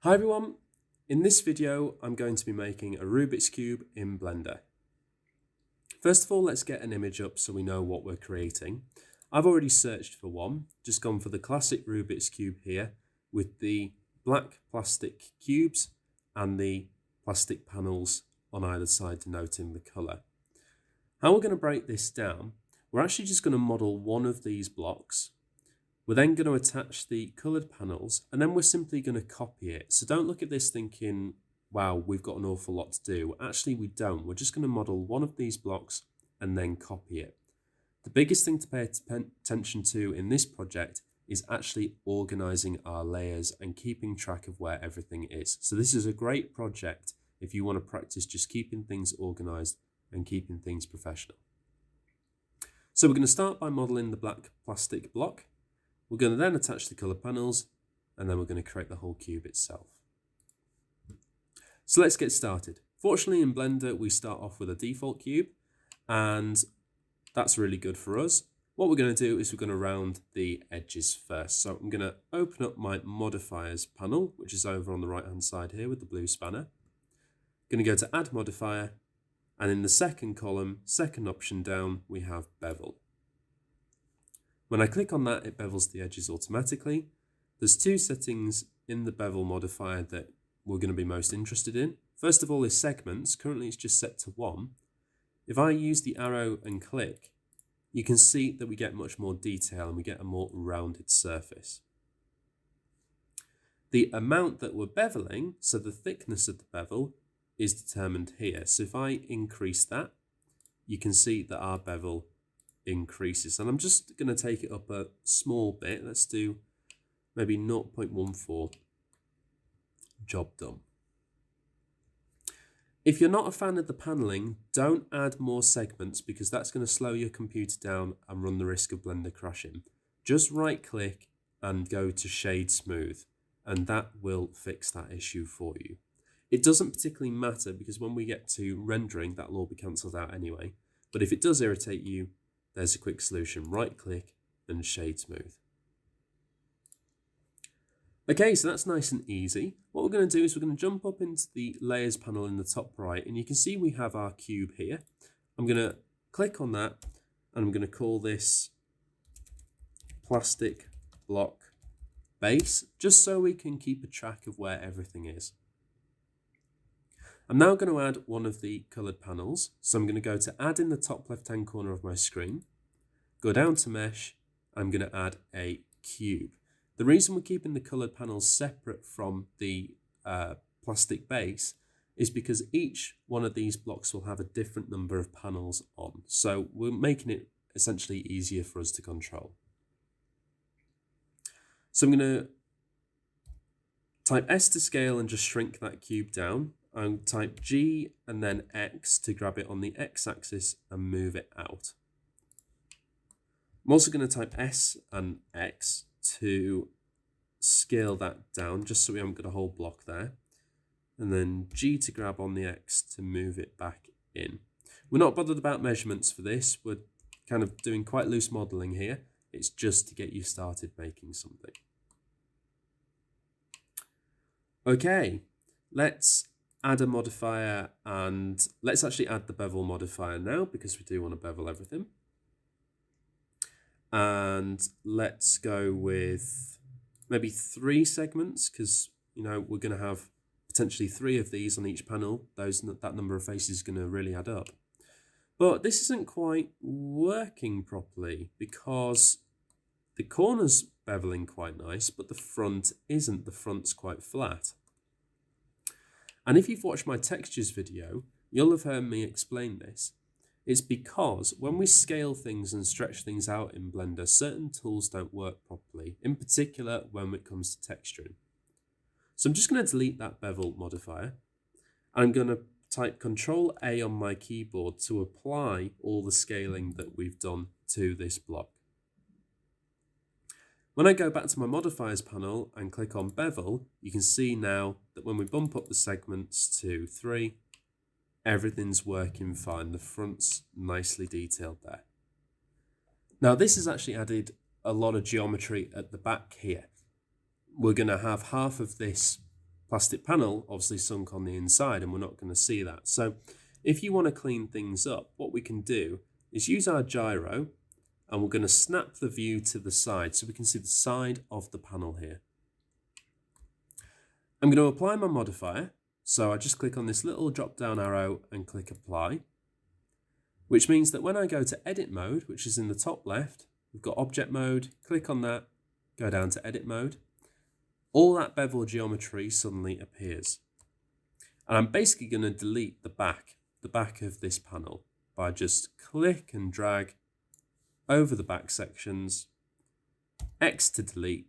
Hi everyone, in this video I'm going to be making a Rubik's Cube in Blender. First of all, let's get an image up so we know what we're creating. I've already searched for one, just gone for the classic Rubik's Cube here with the black plastic cubes and the plastic panels on either side denoting the colour. How we're going to break this down, we're actually just going to model one of these blocks. We're then going to attach the coloured panels and then we're simply going to copy it. So don't look at this thinking, wow, we've got an awful lot to do. Actually, we don't. We're just going to model one of these blocks and then copy it. The biggest thing to pay attention to in this project is actually organising our layers and keeping track of where everything is. So this is a great project if you want to practice just keeping things organised and keeping things professional. So we're going to start by modelling the black plastic block. We're going to then attach the colour panels and then we're going to create the whole cube itself. So let's get started. Fortunately in Blender we start off with a default cube and that's really good for us. What we're going to do is we're going to round the edges first. So I'm going to open up my modifiers panel, which is over on the right hand side here with the blue spanner. I'm going to go to add modifier, and in the second column, second option down, we have bevel. When I click on that, it bevels the edges automatically. There's two settings in the bevel modifier that we're going to be most interested in. First of all is segments. Currently it's just set to 1. If I use the arrow and click, you can see that we get much more detail and we get a more rounded surface. The amount that we're beveling, so the thickness of the bevel, is determined here. So if I increase that, you can see that our bevel increases. And I'm just going to take it up a small bit. Let's do maybe 0.14. Job done. If you're not a fan of the paneling, don't add more segments because that's going to slow your computer down and run the risk of Blender crashing. Just right click and go to shade smooth and that will fix that issue for you. It doesn't particularly matter because when we get to rendering, that'll all be cancelled out anyway. But if it does irritate you, there's a quick solution. Right click and shade smooth. Okay, so that's nice and easy. What we're going to do is we're going to jump up into the layers panel in the top right, and you can see we have our cube here. I'm going to click on that and I'm going to call this plastic block base, just so we can keep a track of where everything is. I'm now going to add one of the coloured panels. So I'm going to go to add in the top left-hand corner of my screen, go down to mesh, I'm going to add a cube. The reason we're keeping the coloured panels separate from the plastic base is because each one of these blocks will have a different number of panels on. So we're making it essentially easier for us to control. So I'm going to type S to scale and just shrink that cube down. I'll type G and then X to grab it on the X-axis and move it out. I'm also going to type S and X to scale that down, just so we haven't got a whole block there. And then G to grab on the X to move it back in. We're not bothered about measurements for this. We're kind of doing quite loose modelling here. It's just to get you started making something. Okay, let's add a modifier and let's actually add the bevel modifier now because we do want to bevel everything. And let's go with maybe 3 segments because, you know, we're going to have potentially 3 of these on each panel. That number of faces is going to really add up. But this isn't quite working properly because the corner's beveling quite nice, but the front isn't. The front's quite flat. And if you've watched my textures video, you'll have heard me explain this. It's because when we scale things and stretch things out in Blender, certain tools don't work properly, in particular when it comes to texturing. So I'm just going to delete that bevel modifier. I'm going to type Ctrl A on my keyboard to apply all the scaling that we've done to this block. When I go back to my modifiers panel and click on bevel, you can see now that when we bump up the segments to 3, everything's working fine. The front's nicely detailed there. Now this has actually added a lot of geometry at the back here. We're going to have half of this plastic panel obviously sunk on the inside and we're not going to see that. So if you want to clean things up, what we can do is use our gyro and we're going to snap the view to the side so we can see the side of the panel here. I'm going to apply my modifier. So I just click on this little drop down arrow and click apply, which means that when I go to edit mode, which is in the top left, we've got object mode, click on that, go down to edit mode. All that bevel geometry suddenly appears. And I'm basically going to delete the back of this panel by just click and drag over the back sections, X to delete,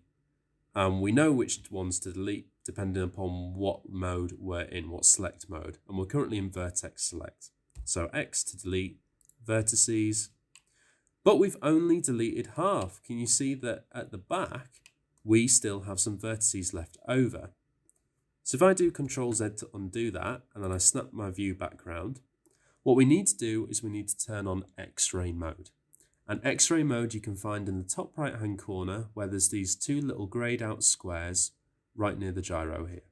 and we know which ones to delete depending upon what mode we're in, what select mode, and we're currently in vertex select. So X to delete vertices, but we've only deleted half. Can you see that at the back we still have some vertices left over? So if I do Control Z to undo that, and then I snap my view background, what we need to do is we need to turn on X-ray mode. And X-ray mode you can find in the top right hand corner where there's these two little greyed out squares right near the gyro here.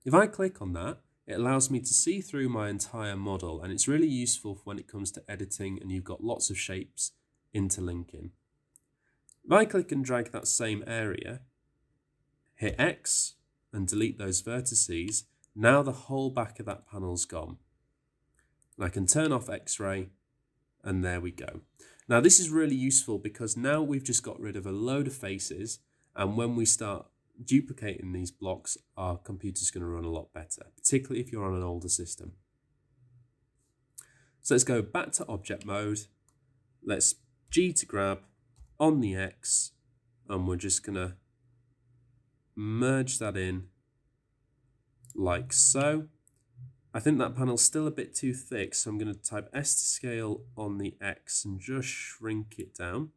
If I click on that, it allows me to see through my entire model, and it's really useful for when it comes to editing and you've got lots of shapes interlinking. If I click and drag that same area, hit X and delete those vertices, now the whole back of that panel's gone. And I can turn off X-ray, and there we go. Now this is really useful because now we've just got rid of a load of faces, and when we start duplicating these blocks, our computer's going to run a lot better, particularly if you're on an older system. So let's go back to object mode. Let's G to grab on the X, and we're just going to merge that in like so. I think that panel's still a bit too thick, so I'm going to type S to scale on the X and just shrink it down,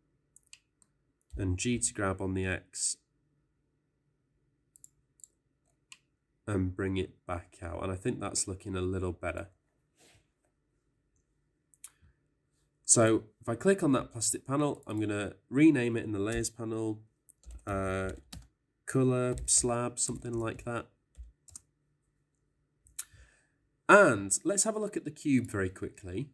and G to grab on the X and bring it back out, and I think that's looking a little better. So if I click on that plastic panel, I'm going to rename it in the layers panel, color slab, something like that. And let's have a look at the cube very quickly.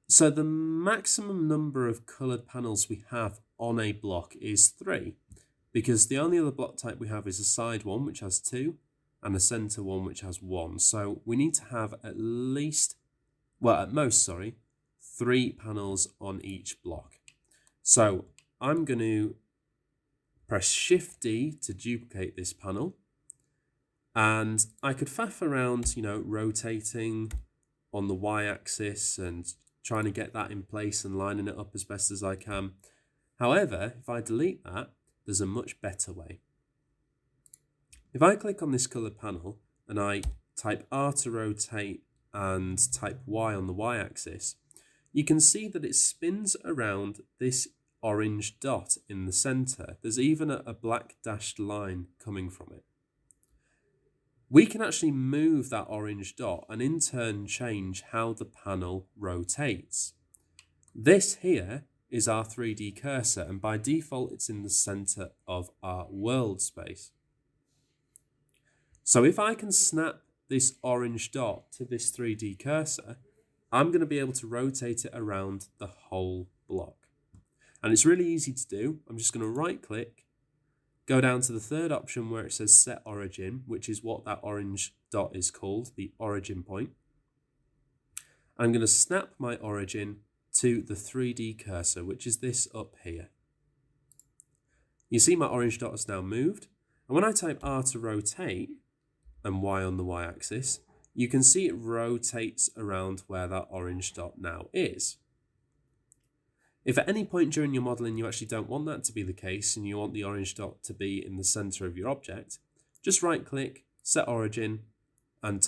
So the maximum number of colored panels we have on a block is 3, because the only other block type we have is a side one, which has 2, and a center one, which has 1. So we need to have at least, well, at most, 3 panels on each block. So I'm going to press Shift D to duplicate this panel. And I could faff around, rotating on the y-axis and trying to get that in place and lining it up as best as I can. However, if I delete that, there's a much better way. If I click on this color panel and I type R to rotate and type Y on the y-axis, you can see that it spins around this orange dot in the center. There's even a black dashed line coming from it. We can actually move that orange dot and in turn change how the panel rotates. This here is our 3D cursor, and by default it's in the center of our world space. So if I can snap this orange dot to this 3D cursor, I'm going to be able to rotate it around the whole block. And it's really easy to do. I'm just going to right click, go down to the third option where it says set origin, which is what that orange dot is called, the origin point. I'm going to snap my origin to the 3D cursor, which is this up here. You see my orange dot has now moved. And when I type R to rotate and Y on the y-axis, you can see it rotates around where that orange dot now is. If at any point during your modeling you actually don't want that to be the case and you want the orange dot to be in the center of your object, just right click, set origin, and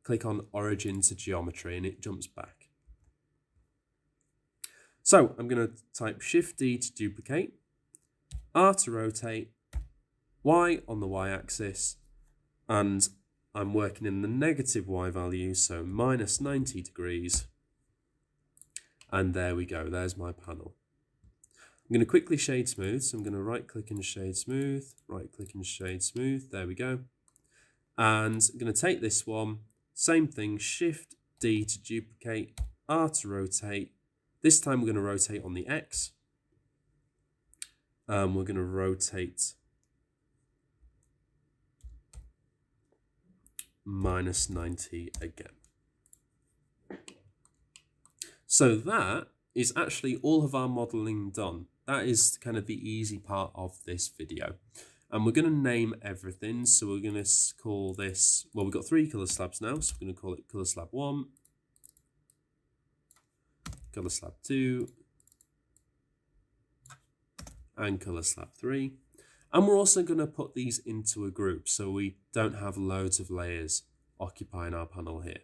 click on origin to geometry, and it jumps back. So I'm going to type Shift D to duplicate, R to rotate, Y on the y-axis, and I'm working in the negative Y value, so minus 90 degrees. And there we go, there's my panel. I'm going to quickly shade smooth, so I'm going to right click and shade smooth, right click and shade smooth, there we go. And I'm going to take this one, same thing, Shift D to duplicate, R to rotate. This time we're going to rotate on the X. We're going to rotate -90 again. So that is actually all of our modeling done. That is kind of the easy part of this video. And we're going to name everything. So we're going to call this, well, we've got 3 color slabs now. So we're going to call it color slab 1, color slab 2, and color slab 3. And we're also going to put these into a group so we don't have loads of layers occupying our panel here.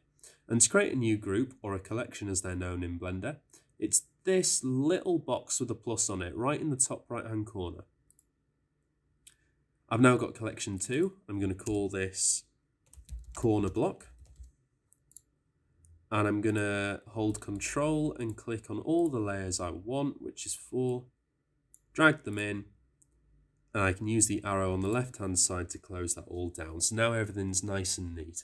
And to create a new group, or a collection as they're known in Blender, it's this little box with a plus on it right in the top right hand corner. I've now got collection 2. I'm going to call this corner block. And I'm going to hold Control and click on all the layers I want, which is 4. Drag them in. And I can use the arrow on the left hand side to close that all down. So now everything's nice and neat.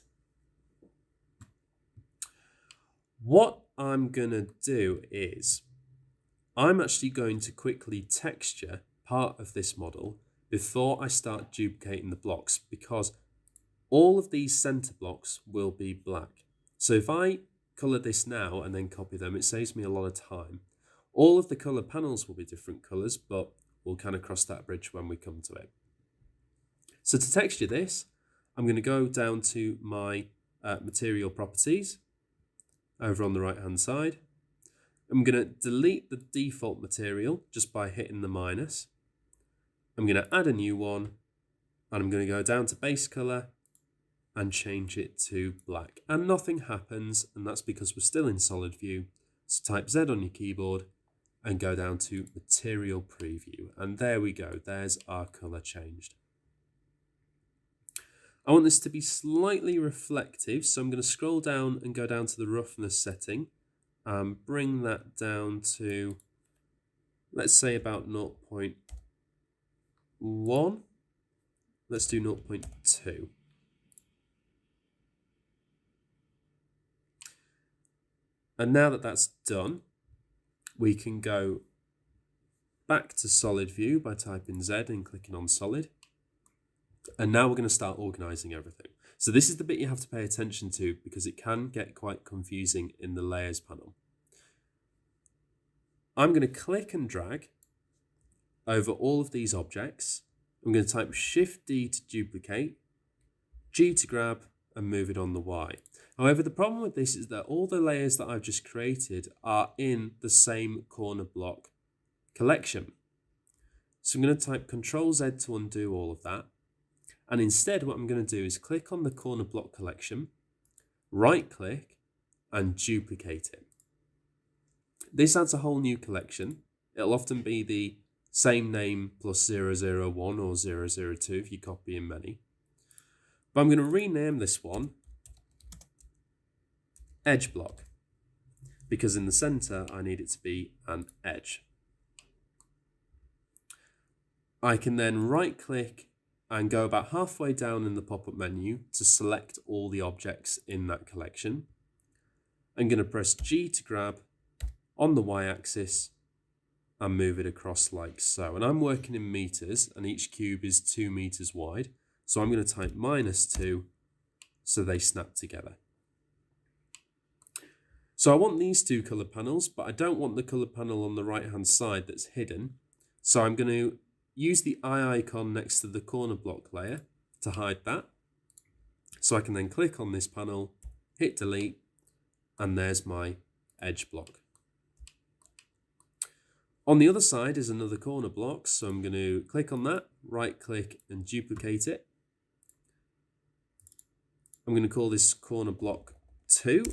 What I'm going to do is I'm actually going to quickly texture part of this model before I start duplicating the blocks, because all of these center blocks will be black. So if I color this now and then copy them, it saves me a lot of time. All of the color panels will be different colors, but we'll kind of cross that bridge when we come to it. So to texture this, I'm going to go down to my material properties over on the right hand side. I'm going to delete the default material just by hitting the minus. I'm going to add a new one, and I'm going to go down to base color and change it to black. And nothing happens, and that's because we're still in solid view. So type Z on your keyboard and go down to material preview. And there we go. There's our color changed. I want this to be slightly reflective, so I'm going to scroll down and go down to the roughness setting and bring that down to, let's say, about 0.1. Let's do 0.2. And now that that's done, we can go back to solid view by typing Z and clicking on solid. And now we're going to start organizing everything. So this is the bit you have to pay attention to because it can get quite confusing in the layers panel. I'm going to click and drag over all of these objects. I'm going to type Shift D to duplicate, G to grab, and move it on the Y. However, the problem with this is that all the layers that I've just created are in the same corner block collection. So I'm going to type Control Z to undo all of that. And instead, what I'm going to do is click on the corner block collection, right click, and duplicate it. This adds a whole new collection. It'll often be the same name plus 001 or 002 if you copy in many. But I'm going to rename this one edge block, because in the center I need it to be an edge. I can then right click and go about halfway down in the pop-up menu to select all the objects in that collection. I'm going to press G to grab on the y-axis and move it across like so. And I'm working in meters, and each cube is 2 meters wide. So I'm going to type -2 so they snap together. So I want these 2 color panels, but I don't want the color panel on the right-hand side that's hidden. So I'm going to use the eye icon next to the corner block layer to hide that. So I can then click on this panel, hit delete, and there's my edge block. On the other side is another corner block, so I'm going to click on that, right click and duplicate it. I'm going to call this corner block 2,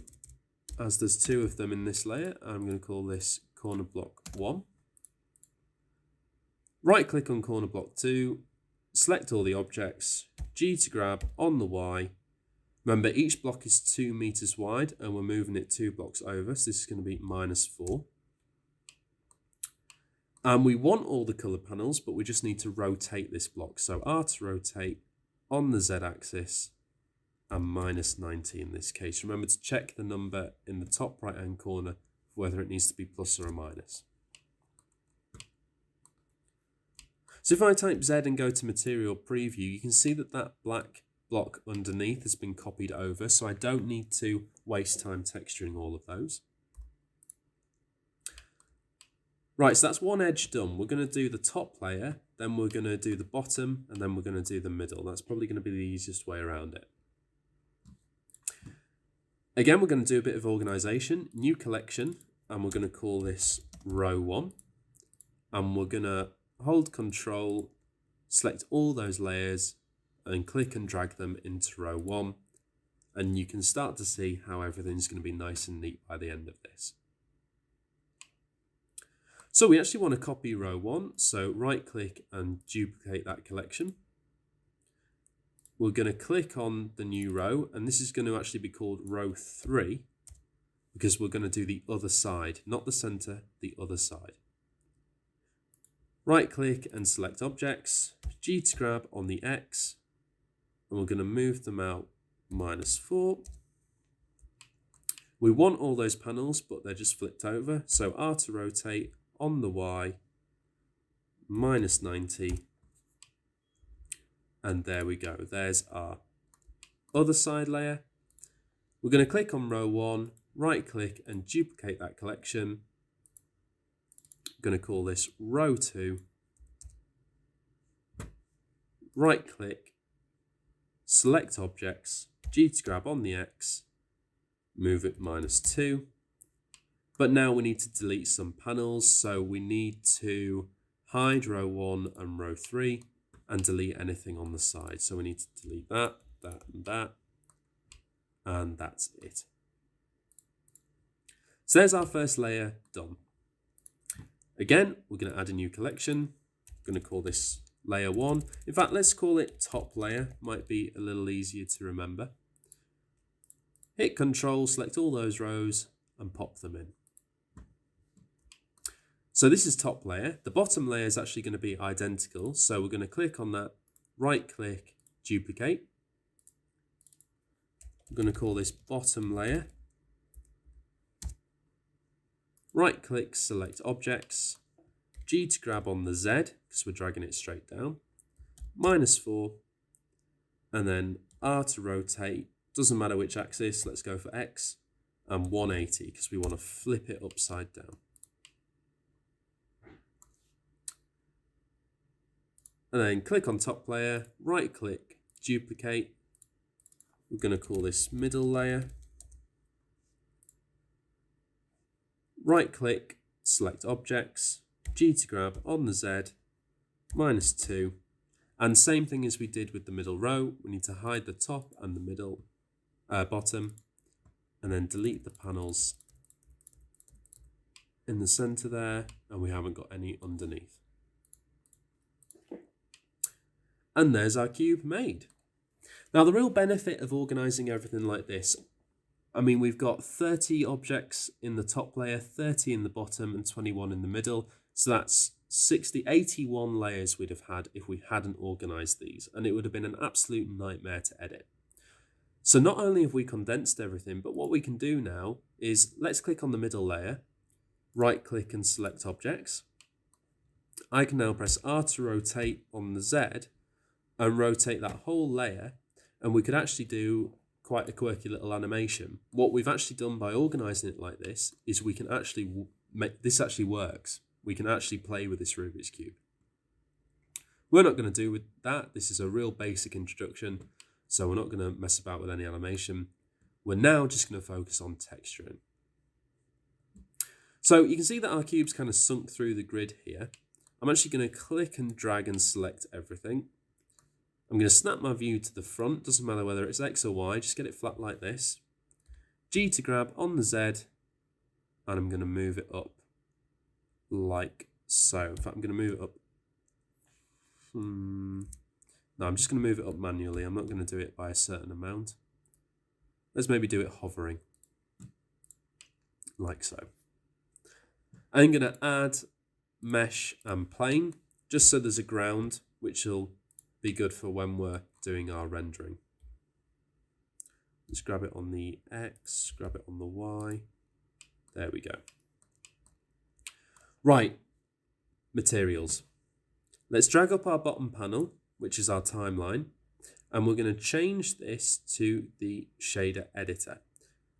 as there's 2 of them in this layer. I'm going to call this corner block 1. Right click on corner block 2, select all the objects, G to grab on the Y. Remember, each block is 2 meters wide and we're moving it 2 blocks over, so this is going to be -4. And we want all the color panels, but we just need to rotate this block. So R to rotate on the Z axis and minus 90 in this case. Remember to check the number in the top right hand corner for whether it needs to be plus or a minus. So if I type Z and go to material preview, you can see that that black block underneath has been copied over, so I don't need to waste time texturing all of those. Right, so that's one edge done. We're going to do the top layer, then we're going to do the bottom, and then we're going to do the middle. That's probably going to be the easiest way around it. Again, we're going to do a bit of organization, new collection, and we're going to call this row 1. And we're going to hold Control, select all those layers, and click and drag them into row 1. And you can start to see how everything's going to be nice and neat by the end of this. So we actually want to copy row 1, so right click and duplicate that collection. We're going to click on the new row, and this is going to actually be called row 3 because we're going to do the other side, not the center, the other side. Right click and select objects, G to grab on the X, and we're going to move them out -4. We want all those panels, but they're just flipped over, so R to rotate on the Y, -90, and there we go. There's our other side layer. We're going to click on row 1, right click and duplicate that collection. I'm going to call this row 2. Right click, select objects, G to grab on the X, move it -2. But now we need to delete some panels, so we need to hide row 1 and row 3 and delete anything on the side. So we need to delete that, that, and that's it. So there's our first layer done. Again, we're going to add a new collection. I'm going to call this layer 1. In fact, let's call it top layer. Might be a little easier to remember. Hit Control, select all those rows and pop them in. So this is top layer. The bottom layer is actually going to be identical. So we're going to click on that, right click, duplicate. I'm going to call this bottom layer. Right click, select objects, G to grab on the Z because we're dragging it straight down, -4, and then R to rotate, doesn't matter which axis, let's go for X, and 180 because we want to flip it upside down. And then click on top layer, right click, duplicate. We're going to call this middle layer. Right click, select objects, G to grab on the Z, -2. And same thing as we did with the middle row, we need to hide the top and the middle, bottom, and then delete the panels in the center there, and we haven't got any underneath. And there's our cube made. Now the real benefit of organizing everything like this, I mean, we've got 30 objects in the top layer, 30 in the bottom, and 21 in the middle. So that's 81 layers we'd have had if we hadn't organized these, and it would have been an absolute nightmare to edit. So not only have we condensed everything, but what we can do now is let's click on the middle layer, right click and select objects. I can now press R to rotate on the Z and rotate that whole layer, and we could actually do quite a quirky little animation. What we've actually done by organizing it like this is we can actually make this actually works. We can actually play with this Rubik's Cube. We're not going to do with that. This is a real basic introduction, so we're not going to mess about with any animation. We're now just going to focus on texturing. So you can see that our cube's kind of sunk through the grid here. I'm actually going to click and drag and select everything. I'm going to snap my view to the front, doesn't matter whether it's X or Y, just get it flat like this. G to grab on the Z, and I'm going to move it up like so. In fact, I'm going to move it up. No, I'm just going to move it up manually. I'm not going to do it by a certain amount. Let's maybe do it hovering, like so. I'm going to add mesh and plane, just so there's a ground, which will be good for when we're doing our rendering. Let's grab it on the X, grab it on the Y. There we go. Right, materials. Let's drag up our bottom panel, which is our timeline, and we're going to change this to the shader editor.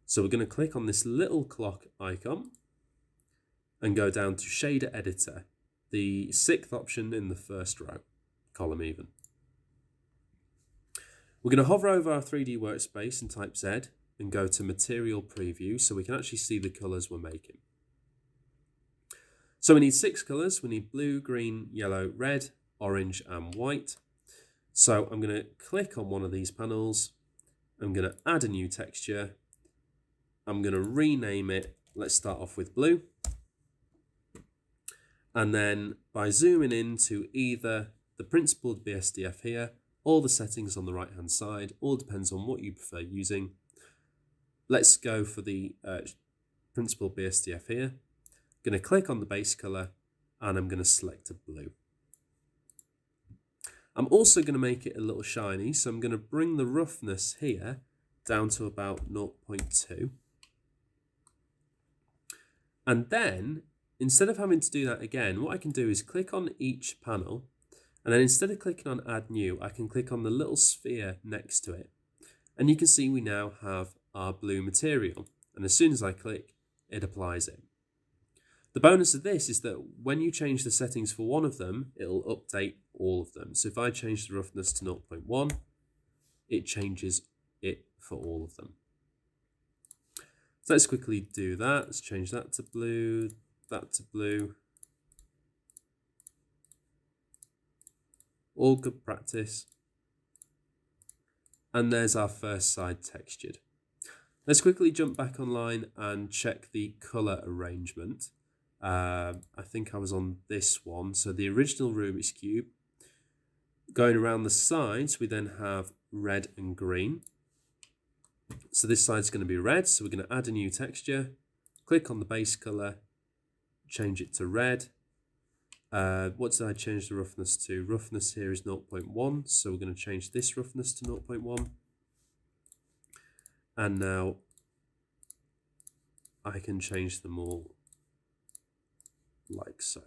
So we're going to click on this little clock icon and go down to shader editor, the 6th option in the first row, column even. We're going to hover over our 3D workspace and type Z and go to material preview so we can actually see the colors we're making. So we need 6 colors. We need blue, green, yellow, red, orange, and white. So I'm going to click on one of these panels. I'm going to add a new texture. I'm going to rename it. Let's start off with blue. And then by zooming into either the principled BSDF here or the settings on the right hand side, all depends on what you prefer using. Let's go for the principled BSDF here. I'm going to click on the base color and I'm going to select a blue. I'm also going to make it a little shiny, so I'm going to bring the roughness here down to about 0.2. And then, instead of having to do that again, what I can do is click on each panel, and then instead of clicking on Add New, I can click on the little sphere next to it. And you can see we now have our blue material. And as soon as I click, it applies it. The bonus of this is that when you change the settings for one of them, it'll update all of them. So if I change the roughness to 0.1, it changes it for all of them. So let's quickly do that. Let's change that to blue, that to blue. All good practice. And there's our first side textured. Let's quickly jump back online and check the color arrangement. I think I was on this one. So the original Rubik's Cube. Going around the sides, we then have red and green. So this side's going to be red, so we're going to add a new texture. Click on the base color, change it to red. What did I change the roughness to? Roughness here is 0.1, so we're going to change this roughness to 0.1. And now I can change them all like so.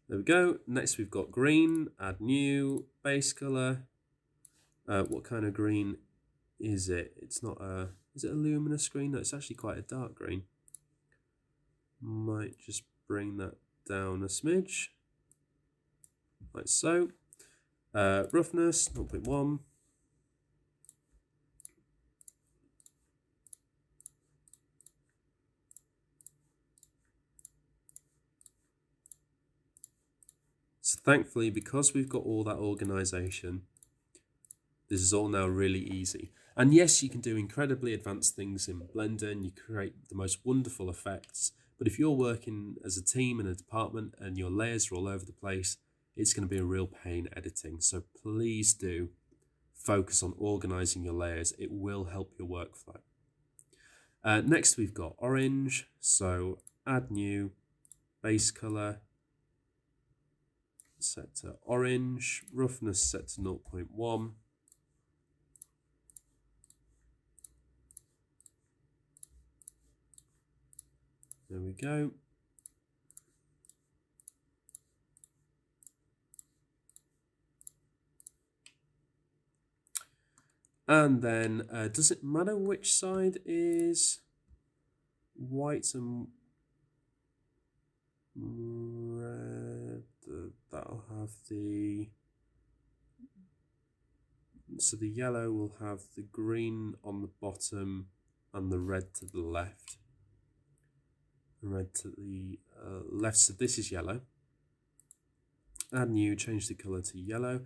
There we go. Next we've got green, add new, base color. What kind of green is it? It's not a, is it a luminous green? No, it's actually quite a dark green. Might just bring that down a smidge, like so. Roughness, 0.1. So thankfully, because we've got all that organization, this is all now really easy. And yes, you can do incredibly advanced things in Blender and you create the most wonderful effects. But if you're working as a team in a department and your layers are all over the place, it's going to be a real pain editing. So please do focus on organizing your layers. It will help your workflow. Next, we've got orange. So add new, base color, set to orange, roughness set to 0.1. There we go. And then, does it matter which side is white and red? That'll have the, so the yellow will have the green on the bottom and the red to the left. Red to the left, so this is yellow. Add new, change the color to yellow.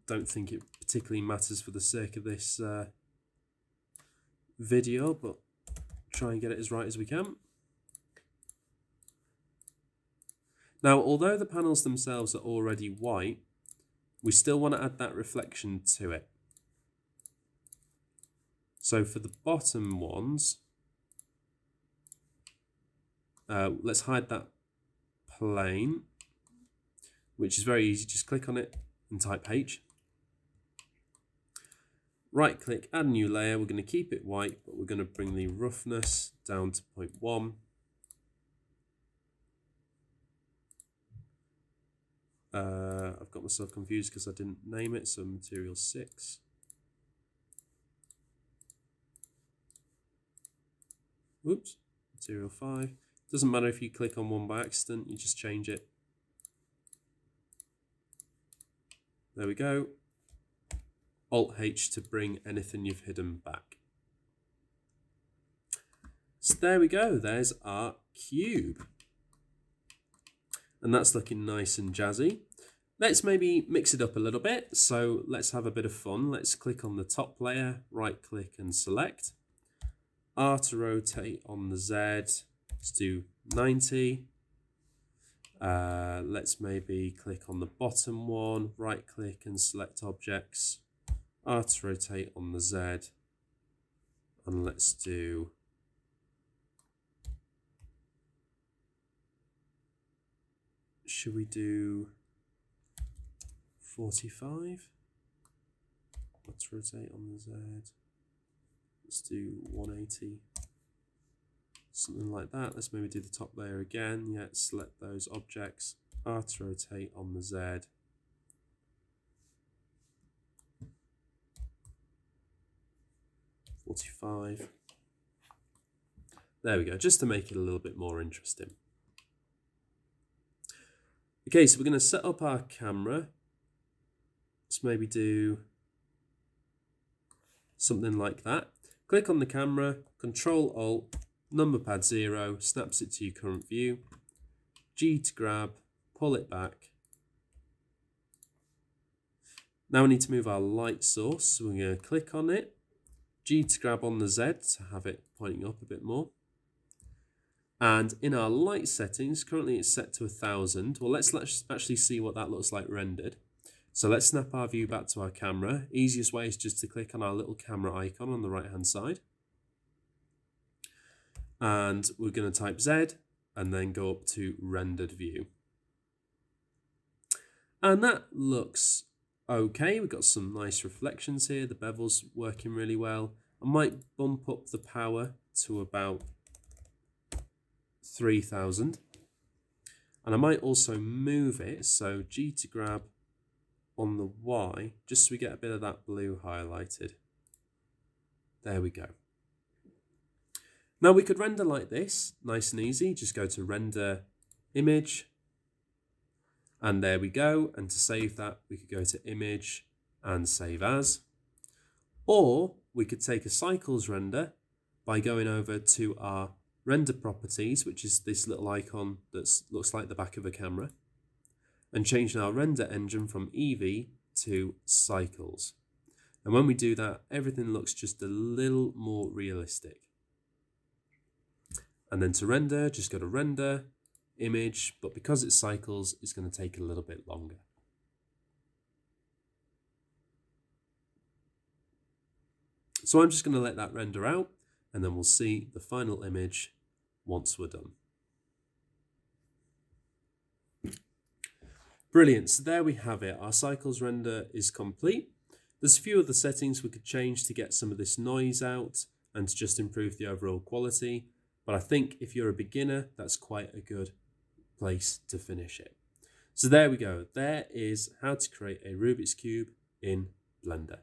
Don't think it particularly matters for the sake of this video, but try and get it as right as we can. Now, although the panels themselves are already white, we still want to add that reflection to it. So for the bottom ones, let's hide that plane. which is very easy. Just click on it and type H. Right click, add a new layer. We're going to keep it white, but we're going to bring the roughness down to 0.1. I've got myself confused because I didn't name it, so material 6. Oops, material 5. Doesn't matter if you click on one by accident, you just change it. There we go. Alt H to bring anything you've hidden back. So there we go, there's our cube. And that's looking nice and jazzy. Let's maybe mix it up a little bit. So let's have a bit of fun. Let's click on the top layer, right click and select. R to rotate on the Z, let's do 90. Let's maybe click on the bottom one, right click and select objects. R to rotate on the Z. And let's do should we do 45? Let's rotate on the Z. Let's do 180. Something like that. Let's maybe do the top layer again. Yeah, select those objects. R to rotate on the Z. $45. There we go, just to make it a little bit more interesting. Okay, so we're going to set up our camera. Let's maybe do something like that. Click on the camera, Control Alt, number pad 0, snaps it to your current view. G to grab, pull it back. Now we need to move our light source, so we're going to click on it. G to grab on the Z to have it pointing up a bit more. And in our light settings, currently it's set to 1000. Well, let's actually see what that looks like rendered. So let's snap our view back to our camera. Easiest way is just to click on our little camera icon on the right hand side. And we're going to type Z and then go up to rendered view. And that looks okay. We've got some nice reflections here. The bevel's working really well. I might bump up the power to about 3000. And I might also move it. So G to grab on the Y, just so we get a bit of that blue highlighted. There we go. Now we could render like this, nice and easy. Just go to render image. And there we go. And to save that, we could go to image and save as. Or we could take a cycles render by going over to our render properties, which is this little icon that looks like the back of a camera, and changing our render engine from Eevee to cycles. And when we do that, everything looks just a little more realistic. And then to render, just go to render, image, but because it's cycles, it's going to take a little bit longer. So I'm just going to let that render out, and then we'll see the final image once we're done. Brilliant, so there we have it. Our cycles render is complete. There's a few other settings we could change to get some of this noise out and to just improve the overall quality. But I think if you're a beginner, that's quite a good place to finish it. So there we go. There is how to create a Rubik's Cube in Blender.